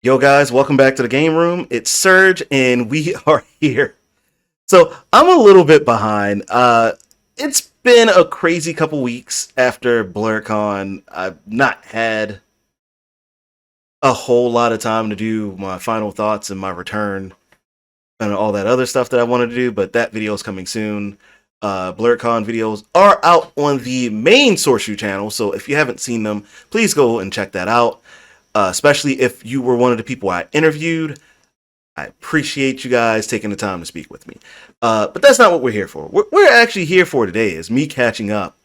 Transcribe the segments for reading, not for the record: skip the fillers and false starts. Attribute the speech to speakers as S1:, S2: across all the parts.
S1: Yo, guys, welcome back to the game room. It's Serge, and we are here. So I'm a little bit behind. It's been a crazy couple weeks after BlurCon. I've not had a whole lot of time to do my final thoughts and my return and all that other stuff that I wanted to do, but that video is coming soon. BlurCon videos are out on the main SourceU channel, so if you haven't seen them, please go and check that out. Especially if you were one of the people I interviewed. I appreciate you guys taking the time to speak with me. But that's not what we're here for. What we're actually here for today is me catching up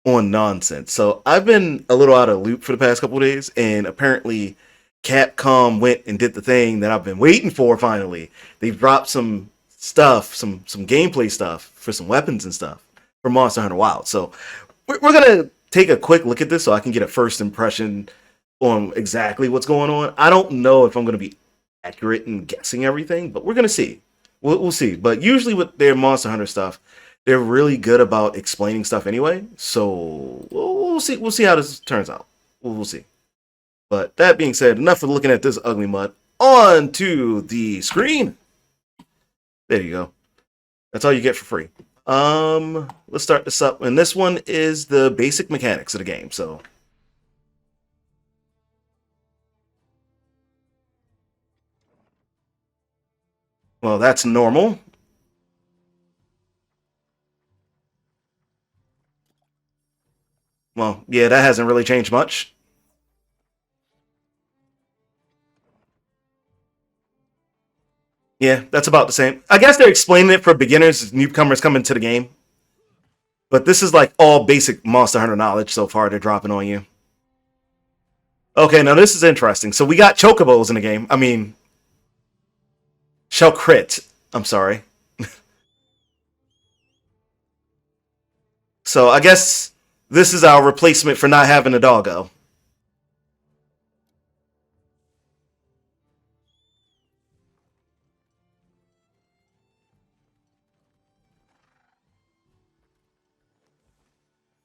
S1: on nonsense. So I've been a little out of loop for the past couple of days, and apparently Capcom went and did the thing that I've been waiting for finally. They've dropped some stuff, some gameplay stuff for some weapons and stuff for Monster Hunter Wild. So we're going to take a quick look at this so I can get a first impression on exactly what's going on. I don't know if I'm going to be accurate in guessing everything, but we're going to see. We'll see. But usually with their Monster Hunter stuff, they're really good about explaining stuff anyway. So we'll see. We'll see how this turns out. We'll see. But that being said, enough of looking at this ugly mud. On to the screen. There you go. That's all you get for free. Let's start this up. And this one is the basic mechanics of the game. So well, that's normal. Well, yeah, that hasn't really changed much. Yeah, that's about the same. I guess they're explaining it for beginners, as newcomers coming to the game. But this is like all basic Monster Hunter knowledge so far they're dropping on you. Okay, now this is interesting. So we got chocobos in the game. I mean, shell crit. I'm sorry. So I guess this is our replacement for not having a doggo.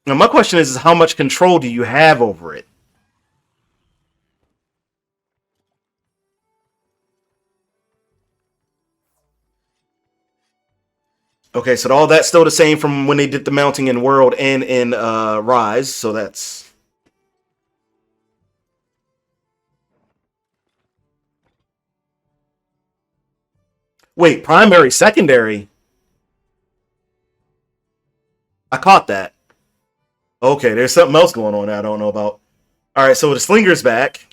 S1: Now my question is how much control do you have over it? Okay, so all that's still the same from when they did the mounting in World and in Rise. So that's wait, primary, secondary. I caught that. Okay, there's something else going on I don't know about. All right, so the slinger's back.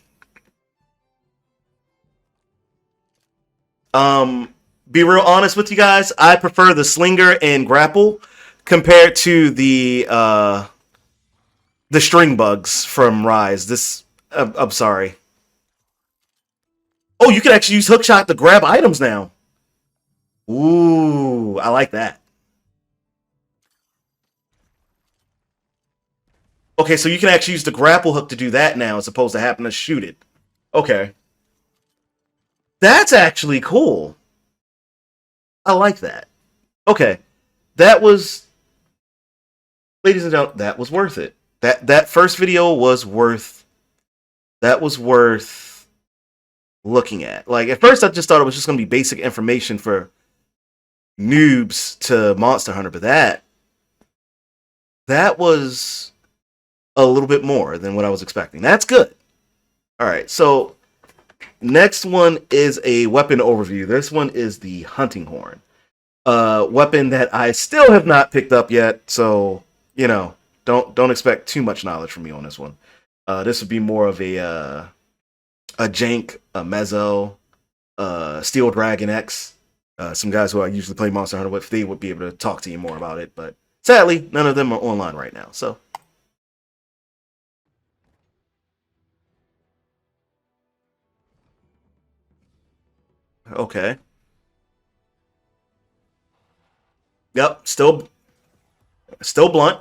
S1: Be real honest with you guys. I prefer the slinger and grapple compared to the string bugs from Rise. This I'm sorry. Oh, you can actually use hookshot to grab items now. Ooh, I like that. Okay, so you can actually use the grapple hook to do that now, as opposed to having to shoot it. Okay, that's actually cool. I like that. Okay, that was, ladies and gentlemen, that was worth it. That first video was worth. That was worth looking at. Like at first, I just thought it was just going to be basic information for noobs to Monster Hunter, but that was a little bit more than what I was expecting. That's good. All right, so next one is a weapon overview. This one is the hunting horn. Weapon that I still have not picked up yet, so don't expect too much knowledge from me on this one. This would be more of a jank, a mezzo, Steel Dragon X. Some guys who I usually play Monster Hunter with, they would be able to talk to you more about it, but sadly, none of them are online right now. So okay, yep, still blunt.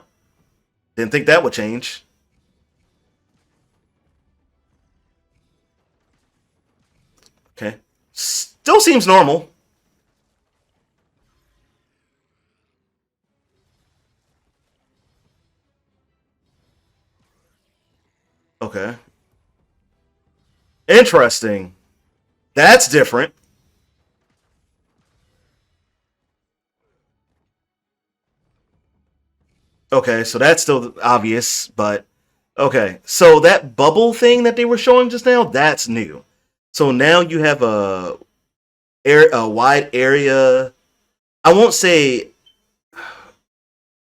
S1: Didn't think that would change. Okay, still seems normal. Okay, interesting. That's different. Okay, so that's still obvious, but okay. So that bubble thing that they were showing just now, that's new. So now you have a wide area. I won't say.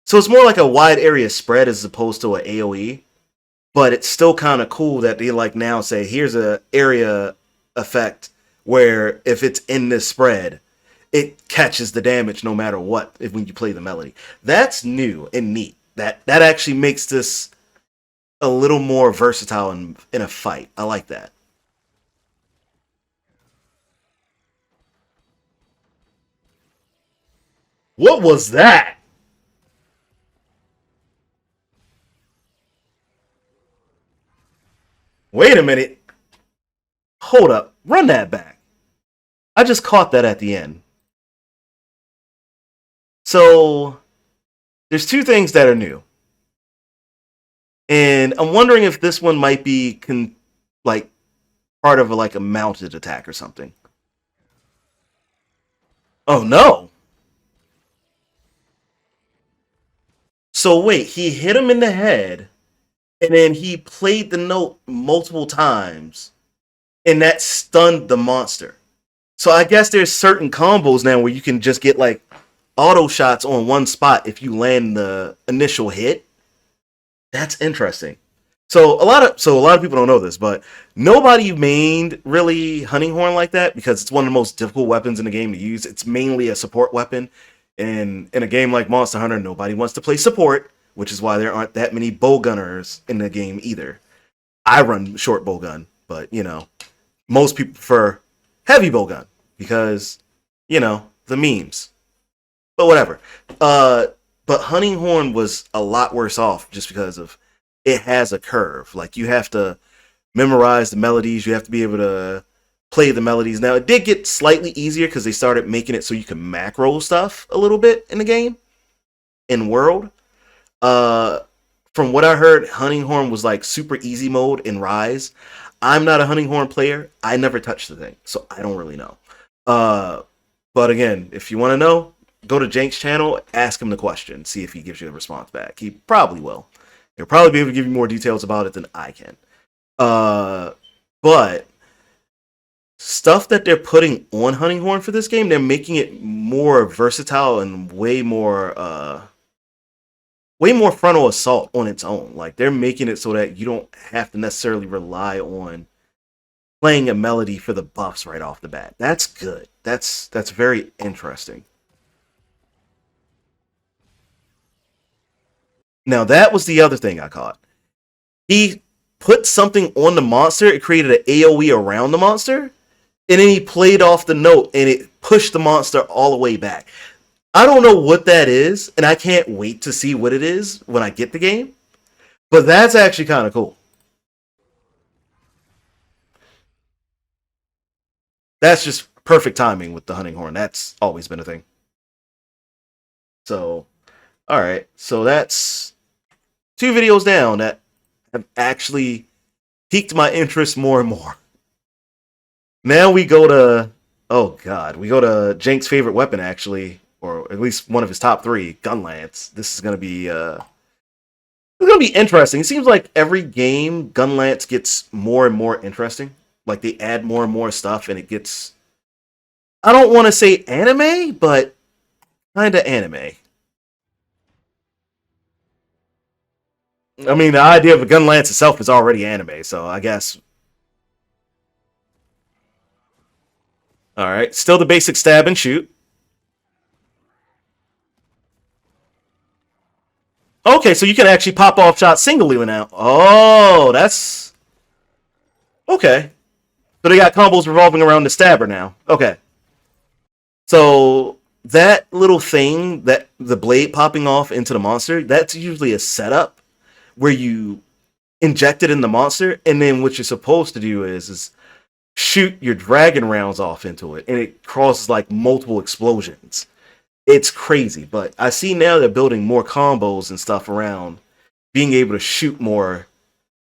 S1: So it's more like a wide area spread as opposed to an AOE, but it's still kind of cool that they like now say here's a area effect where if it's in this spread, it catches the damage no matter what if when you play the melody. That's new and neat. That actually makes this a little more versatile in a fight. I like that. What was that? Wait a minute. Hold up. Run that back. I just caught that at the end. So there's two things that are new. And I'm wondering if this one might be like part of like a mounted attack or something. Oh no. So wait, he hit him in the head and then he played the note multiple times and that stunned the monster. So I guess there's certain combos now where you can just get like auto shots on one spot if you land the initial hit. That's interesting. So a lot of people don't know this, but nobody mained really hunting horn like that because it's one of the most difficult weapons in the game to use. It's mainly a support weapon, and in a game like Monster Hunter, nobody wants to play support, which is why there aren't that many bow gunners in the game either. I run short bow gun, but most people prefer heavy bow gun because the memes. But whatever. But hunting horn was a lot worse off just because of it has a curve. Like you have to memorize the melodies. You have to be able to play the melodies. Now it did get slightly easier because they started making it so you can macro stuff a little bit in the game, in world. Uh, from what I heard, hunting horn was like super easy mode in Rise. I'm not a hunting horn player. I never touched the thing, so I don't really know. Uh, but again, if you want to know, go to Jank's channel, ask him the question, see if he gives you a response back. He probably will. He'll probably be able to give you more details about it than I can. Uh, but stuff that they're putting on Hunting Horn for this game, they're making it more versatile and way more frontal assault on its own. Like they're making it so that you don't have to necessarily rely on playing a melody for the buffs right off the bat. That's good. That's very interesting. Now that was the other thing I caught. He put something on the monster, it created an AoE around the monster, and then he played off the note and it pushed the monster all the way back. I don't know what that is, and I can't wait to see what it is when I get the game. But that's actually kind of cool. That's just perfect timing with the hunting horn. That's always been a thing. So, all right. So that's two videos down that have actually piqued my interest more and more. Now we go to we go to Jank's favorite weapon actually, or at least one of his top three, gun lance. This is gonna be interesting. It seems like every game gun lance gets more and more interesting. Like they add more and more stuff, and it gets I don't want to say anime, but kind of anime. I mean, the idea of a gun lance itself is already anime, so I guess. All right, still the basic stab and shoot. Okay, so you can actually pop off shots singly now. Oh, that's okay. So they got combos revolving around the stabber now. Okay, so that little thing, that the blade popping off into the monster, that's usually a setup where you inject it in the monster, and then what you're supposed to do is shoot your dragon rounds off into it, and it causes like multiple explosions. It's crazy, but I see now they're building more combos and stuff around being able to shoot more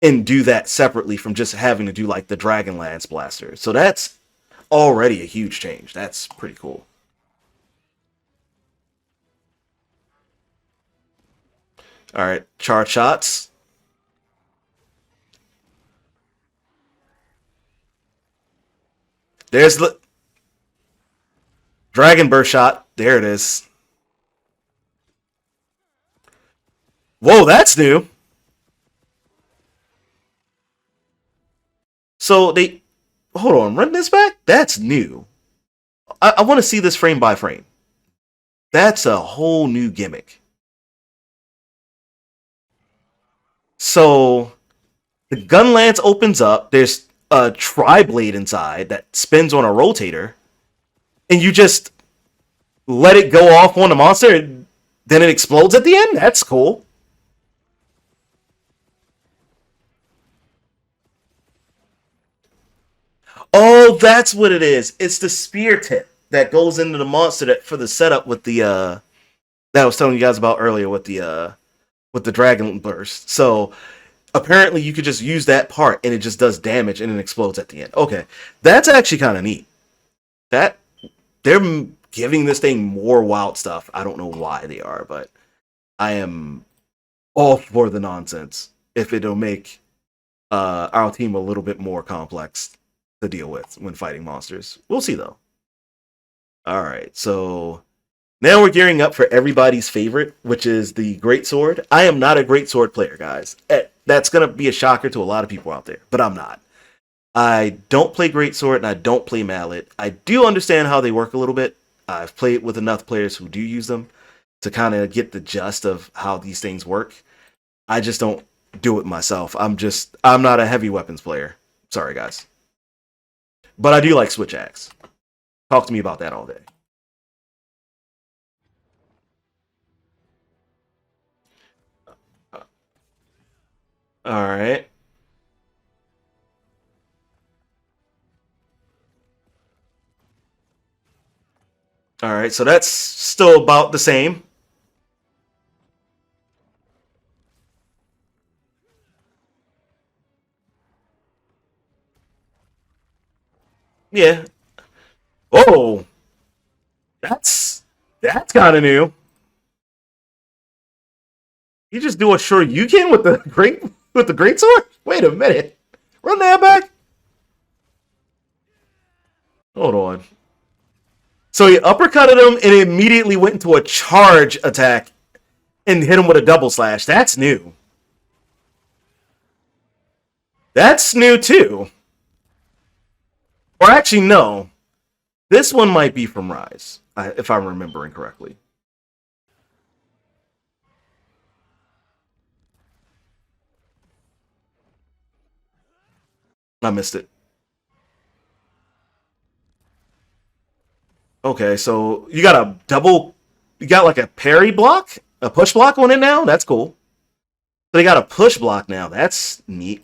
S1: and do that separately from just having to do like the Dragon Lance blaster. So that's already a huge change. That's pretty cool. All right, charge shots. There's the Dragon Burst shot. There it is. Whoa, that's new. So they hold on, run this back. That's new. I want to see this frame by frame. That's a whole new gimmick. So the gun lance opens up. There's a tri-blade inside that spins on a rotator, and you just let it go off on the monster, and then it explodes at the end. That's cool. Oh, that's what it is. It's the spear tip that goes into the monster that for the setup with the that I was telling you guys about earlier with the dragon burst. So apparently you could just use that part and it just does damage and it explodes at the end. Okay, that's actually kind of neat. That they're giving this thing more wild stuff. I don't know why they are, but I am all for the nonsense if it'll make our team a little bit more complex to deal with when fighting monsters. We'll see though. All right, so now we're gearing up for everybody's favorite, which is the greatsword. I am not a greatsword player, guys. That's gonna be a shocker to a lot of people out there, but I'm not. I don't play greatsword and I don't play mallet. I do understand how they work a little bit. I've played with enough players who do use them to kind of get the gist of how these things work. I just don't do it myself. I'm not a heavy weapons player. Sorry, guys. But I do like switch axe. Talk to me about that all day. All right. All right. So that's still about the same. Yeah. Oh, that's kind of new. You just do a sure you can with the great sword. Wait a minute. Run that back. Hold on. So he uppercutted him and immediately went into a charge attack and hit him with a double slash. That's new. That's new too. Or actually, no. This one might be from Rise, if I'm remembering correctly. I missed it. Okay, so you got a double. You got like a parry block, a push block on it now. That's cool. So they got a push block now. That's neat.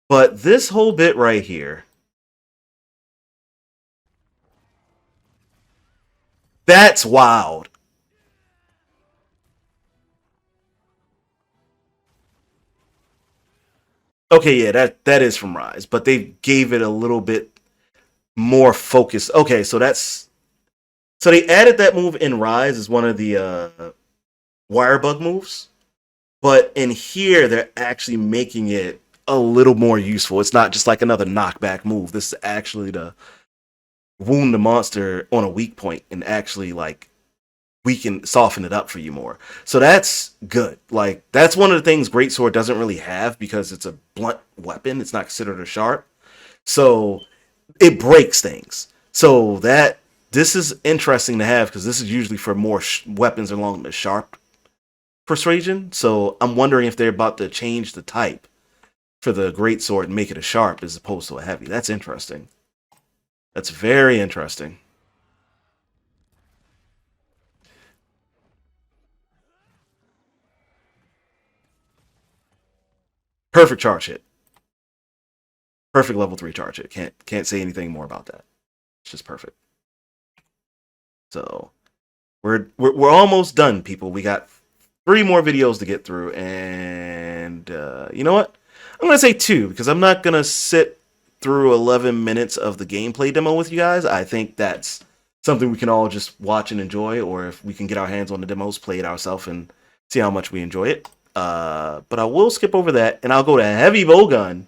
S1: But this whole bit right here, that's wild. Okay, yeah, that is from Rise, but they gave it a little bit more focus. Okay, so they added that move in Rise as one of the wire bug moves, but in here they're actually making it a little more useful. It's not just like another knockback move. This is actually to wound the monster on a weak point and actually like weaken, soften it up for you more. So that's good. Like that's one of the things Greatsword doesn't really have because it's a blunt weapon. It's not considered a sharp. So it breaks things. So that this is interesting to have because this is usually for more weapons along the sharp persuasion. So I'm wondering if they're about to change the type for the great sword and make it a sharp as opposed to a heavy. That's interesting. That's very interesting. Perfect charge hit. Perfect level 3 charge hit. Can't say anything more about that. It's just perfect. So we're almost done, people. We got 3 more videos to get through, and you know what? I'm gonna say 2 because I'm not gonna sit through 11 minutes of the gameplay demo with you guys. I think that's something we can all just watch and enjoy, or if we can get our hands on the demos, play it ourselves and see how much we enjoy it. But I will skip over that and I'll go to heavy bowgun.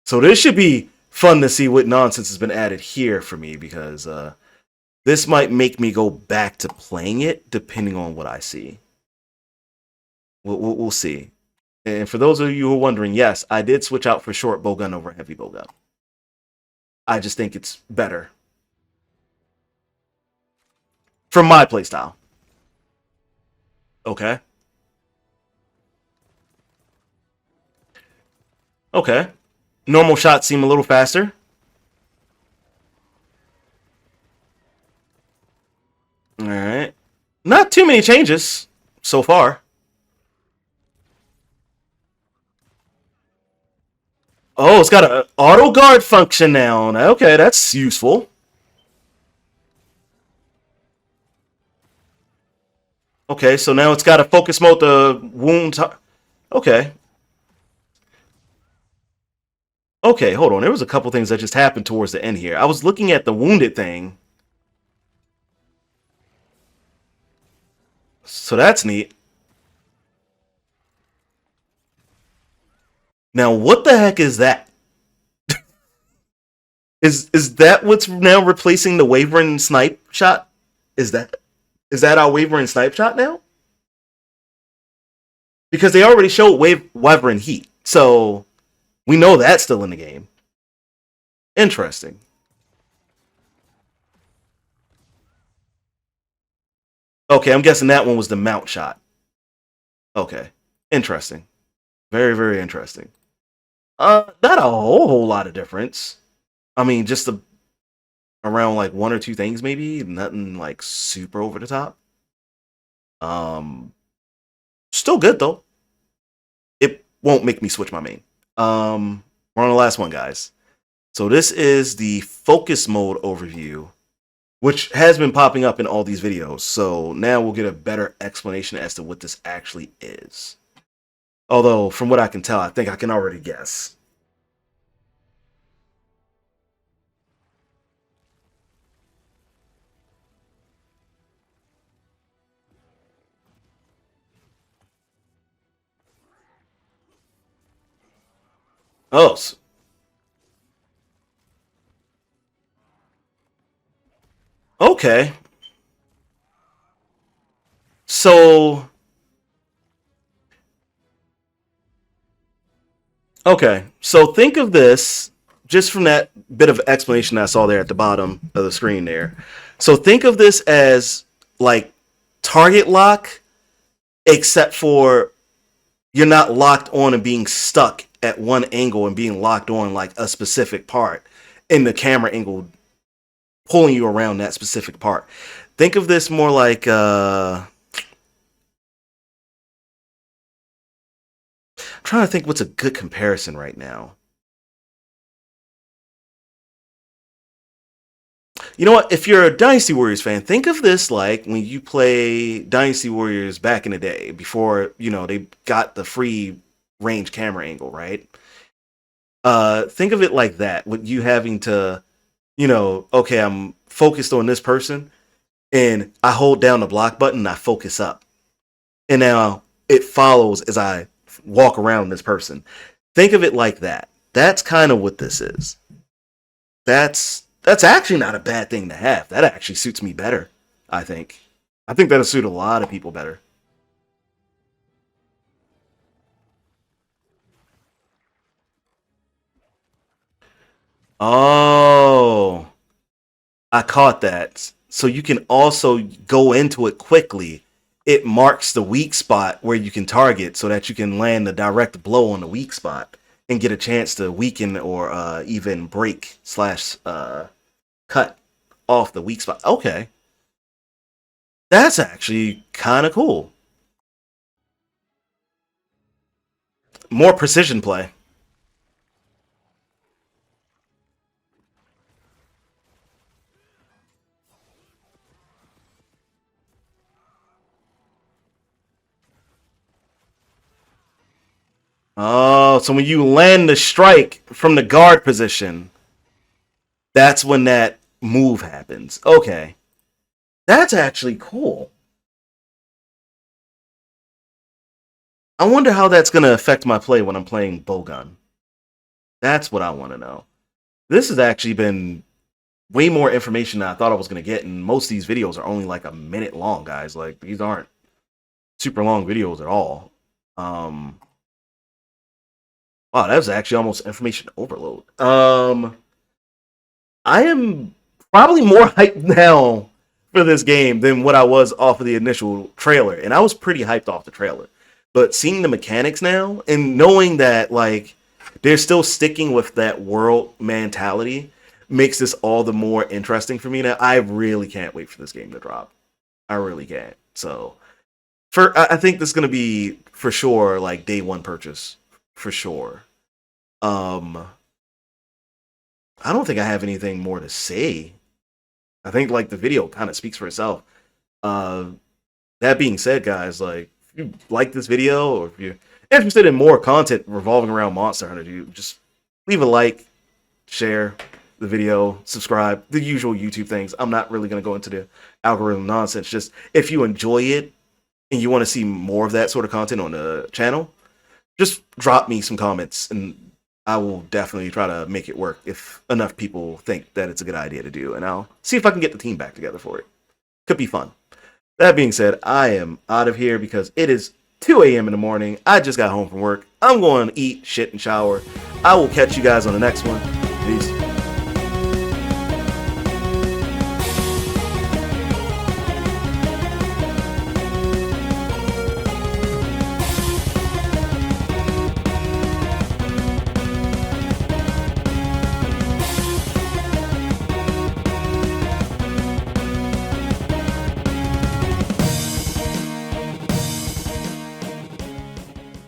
S1: So this should be fun to see what nonsense has been added here for me, because this might make me go back to playing it depending on what I see. We'll see. And for those of you who are wondering, yes, I did switch out for short bowgun over heavy bowgun. I just think it's better from my playstyle. Okay. Okay. Normal shots seem a little faster. All right. Not too many changes so far. Oh, it's got an auto guard function now. Okay, that's useful. Okay, so now it's got a focus mode to wound. Okay. Okay, hold on. There was a couple things that just happened towards the end here. I was looking at the wounded thing. So that's neat. Now, what the heck is that? Is that what's now replacing the wavering snipe shot? Is that our wavering snipe shot now? Because they already showed wavering heat, so we know that's still in the game. Interesting. Okay, I'm guessing that one was the mount shot. Okay, interesting. Very, very interesting. Not a whole lot of difference. I mean, just around like one or two things, maybe. Nothing like super over the top. Um, Still good though. It won't make me switch my main. We're on the last one, guys. So this is the focus mode overview, which has been popping up in all these videos. So now we'll get a better explanation as to what this actually is. Although, from what I can tell, I think I can already guess. Oh, okay. So, okay. So think of this just from that bit of explanation I saw there at the bottom of the screen there. So think of this as like target lock, except for you're not locked on and being stuck at one angle and being locked on like a specific part in the camera angle pulling you around that specific part. Think of this more like I'm trying to think what's a good comparison right now. You know what? If you're a Dynasty Warriors fan, think of this like when you play Dynasty Warriors back in the day before, they got the free range camera angle, right? Think of it like that, with you having to, okay, I'm focused on this person and I hold down the block button and I focus up. And now it follows as I walk around this person. Think of it like that. That's kind of what this is. That's actually not a bad thing to have. That actually suits me better, I think. I think that'll suit a lot of people better. Oh, I caught that. So you can also go into it quickly. It marks the weak spot where you can target so that you can land the direct blow on the weak spot and get a chance to weaken or even break slash cut off the weak spot. Okay. That's actually kind of cool. More precision play. Oh, so when you land the strike from the guard position. That's when that move happens. Okay. That's actually cool. I wonder how that's going to affect my play when I'm playing Bowgun. That's what I want to know. This has actually been way more information than I thought I was going to get, and most of these videos are only like a minute long, guys. Like, these aren't super long videos at all. Wow, that was actually almost information overload. I am probably more hyped now for this game than what I was off of the initial trailer, and I was pretty hyped off the trailer. But seeing the mechanics now and knowing that like they're still sticking with that world mentality makes this all the more interesting for me now. I really can't wait for this game to drop. I really can't. So I think this is gonna be for sure like day one purchase for sure. Um, I don't think I have anything more to say. I think like the video kind of speaks for itself. Uh, that being said, guys, like if you like this video or if you're interested in more content revolving around Monster Hunter, dude, just leave a like, share the video, subscribe, the usual YouTube things. I'm not really gonna go into the algorithm nonsense. Just if you enjoy it and you want to see more of that sort of content on the channel, just drop me some comments and I will definitely try to make it work if enough people think that it's a good idea to do. And I'll see if I can get the team back together for it. Could be fun. That being said, I am out of here because it is 2 a.m. in the morning. I just got home from work. I'm going to eat, shit, and shower. I will catch you guys on the next one. Peace.